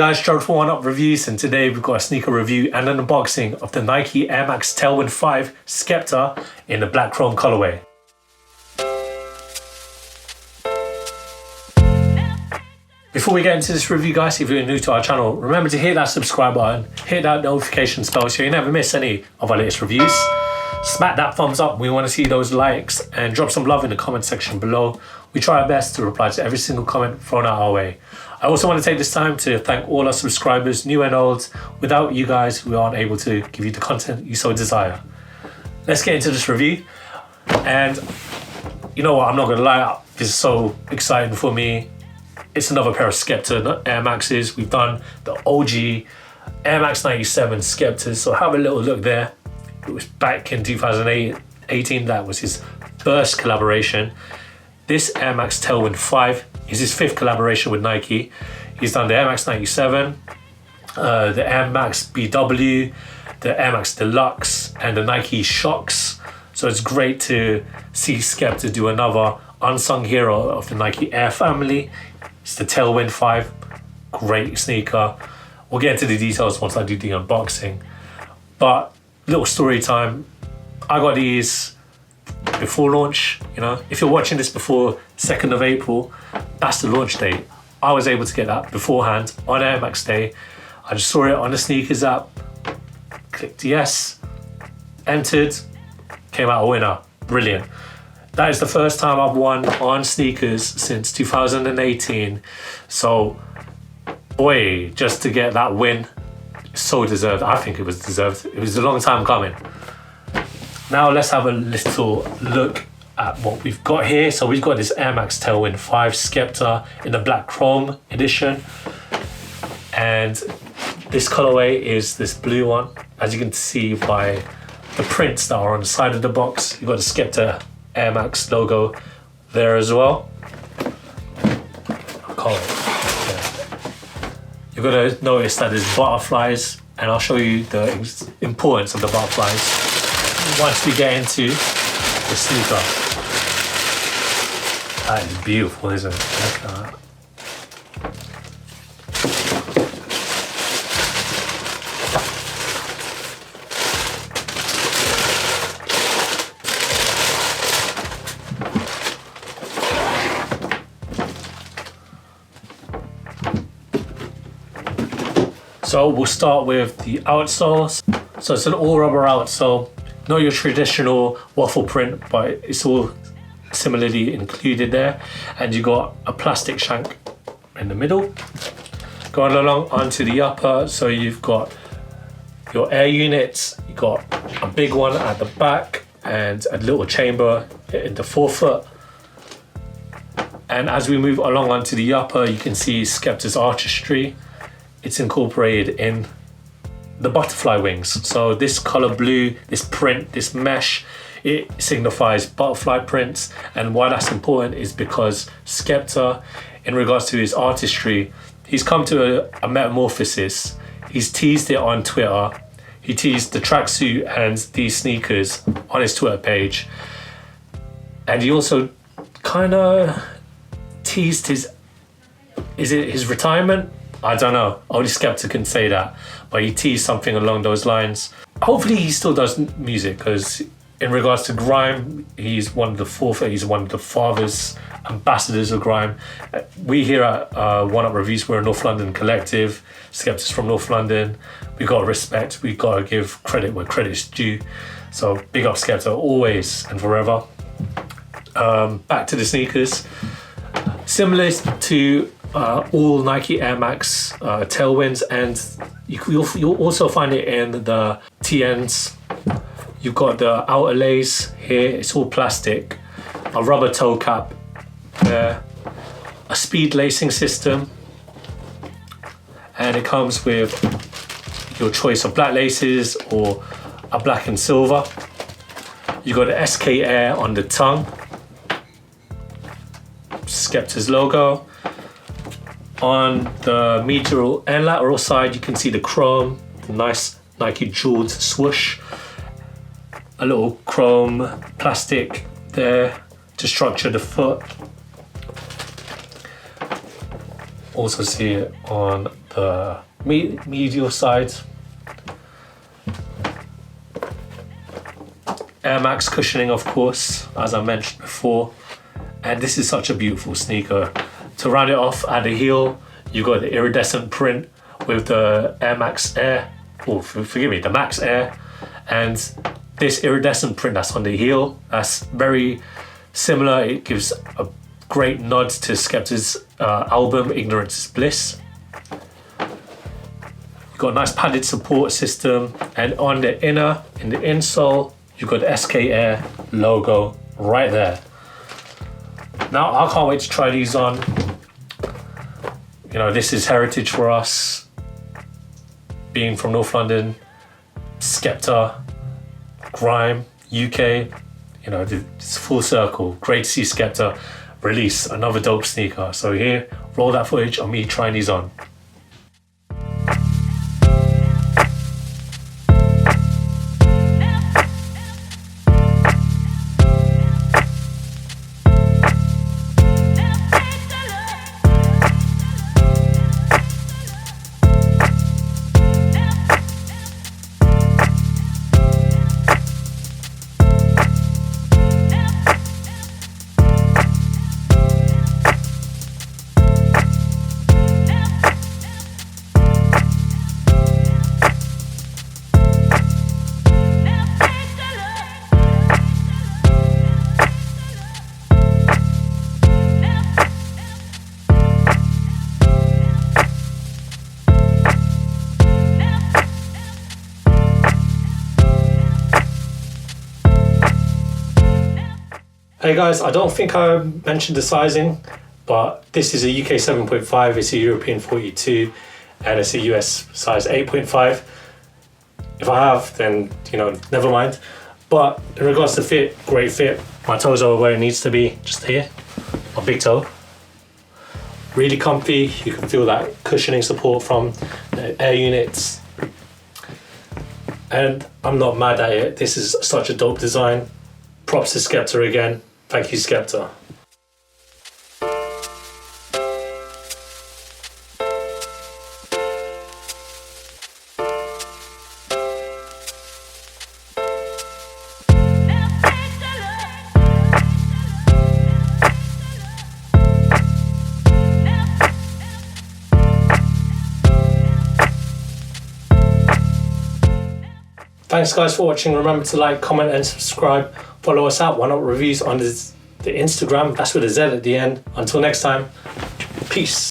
guys, Gerald from Oneupreviewz, and today we've got a sneaker review and an unboxing of the Nike Air Max TAILWInd 5 SKEPTA in the black chrome colorway. Before we get into this review, guys, if you're new to our channel, remember to hit that subscribe button, hit that notification bell so you never miss any of our latest reviews. Smack that thumbs up, we want to see those likes, and drop some love in the comment section below. We try our best to reply to every single comment thrown out our way. I also want to take this time to thank all our subscribers, new and old. Without you guys, we aren't able to give you the content you so desire. Let's get into this review. And you know what, I'm not going to lie, this is so exciting for me. It's another pair of SKEPTA Air Maxes. We've done the OG Air Max 97 SKEPTAs, so have a little look there. It was back in 2018, that was his first collaboration. This Air Max TAILWInd 5 is his 5th collaboration with Nike. He's done the Air Max 97, the Air Max BW, the Air Max Deluxe, and the Nike Shocks. So it's great to see SKEPTA do another unsung hero of the Nike Air family. It's the TAILWInd 5, great sneaker. We'll get into the details once I do the unboxing. But little story time, I got these before launch. You know, if you're watching this before 2nd of April, that's the launch date. I was able to get that beforehand on Air Max Day. I just saw it on the sneakers app, clicked yes, entered, came out a winner. Brilliant. That is the first time I've won on sneakers since 2018. So, boy, just to get that win, so deserved. I think it was deserved. It was a long time coming. Now let's have a little look at what we've got here. So we've got this Air Max TAILWInd 5 SKEPTA in the black chrome edition. And this colorway is this blue one. As you can see by the prints that are on the side of the box, you've got the SKEPTA Air Max logo there as well. You're gonna notice that there's butterflies, and I'll show you the importance of the butterflies once we get into the sneaker. That is beautiful, isn't it? Look at that. So we'll start with the outsole. So it's an all rubber outsole, not your traditional waffle print, but it's all similarly included there. And you got a plastic shank in the middle. Going along onto the upper, so you've got your air units, you got a big one at the back and a little chamber in the forefoot. And as we move along onto the upper, you can see SKEPTA's artistry. It's incorporated in the butterfly wings. So this color blue, this print, this mesh, it signifies butterfly prints. And why that's important is because SKEPTA, in regards to his artistry, he's come to a metamorphosis. He's teased it on Twitter. He teased the tracksuit and these sneakers on his Twitter page. And he also kind of teased his retirement? I don't know, only SKEPTA can say that, but he teased something along those lines. Hopefully he still does music, because in regards to grime, he's one of the father's ambassadors of grime. We here at Oneupreviewz, we're a North London collective. SKEPTA's from North London. We've got to respect, we've got to give credit where credit's due. So big up SKEPTA always and forever. Back to the sneakers. Similar to all Nike Air Max TAILWinds, and you'll also find it in the TNs. You've got the outer lace here, it's all plastic, a rubber toe cap there, a speed lacing system, and it comes with your choice of black laces or a black and silver. You've got the SK Air on the tongue, SKEPTA's logo. On the medial and lateral side, you can see the chrome, the nice Nike jeweled swoosh. A little chrome plastic there to structure the foot. Also see it on the medial side. Air Max cushioning, of course, as I mentioned before. And this is such a beautiful sneaker. To round it off at the heel, you got the iridescent print with the Air Max Air, or forgive me, the Max Air. And this iridescent print that's on the heel, that's very similar. It gives a great nod to Skepta's album, Ignorance is Bliss. You've got a nice padded support system. And on the inner, in the insole, you've got the SK Air logo right there. Now, I can't wait to try these on. You know, this is heritage for us. Being from North London, Skepta, Grime, UK, you know, it's full circle. Great to see Skepta release another dope sneaker. So here, roll that footage of me trying these on. Hey guys, I don't think I mentioned the sizing, but this is a UK 7.5, it's a European 42, and it's a US size 8.5. If I have, then, you know, never mind. But in regards to fit, great fit. My toes are where it needs to be, just here, my big toe. Really comfy, you can feel that cushioning support from the air units. And I'm not mad at it, this is such a dope design. Props to Skepta again. Thank you, Skepta. Thanks guys for watching. Remember to like, comment and subscribe. Follow us out, Oneupreviewz on the Instagram. That's with a Z at the end. Until next time, peace.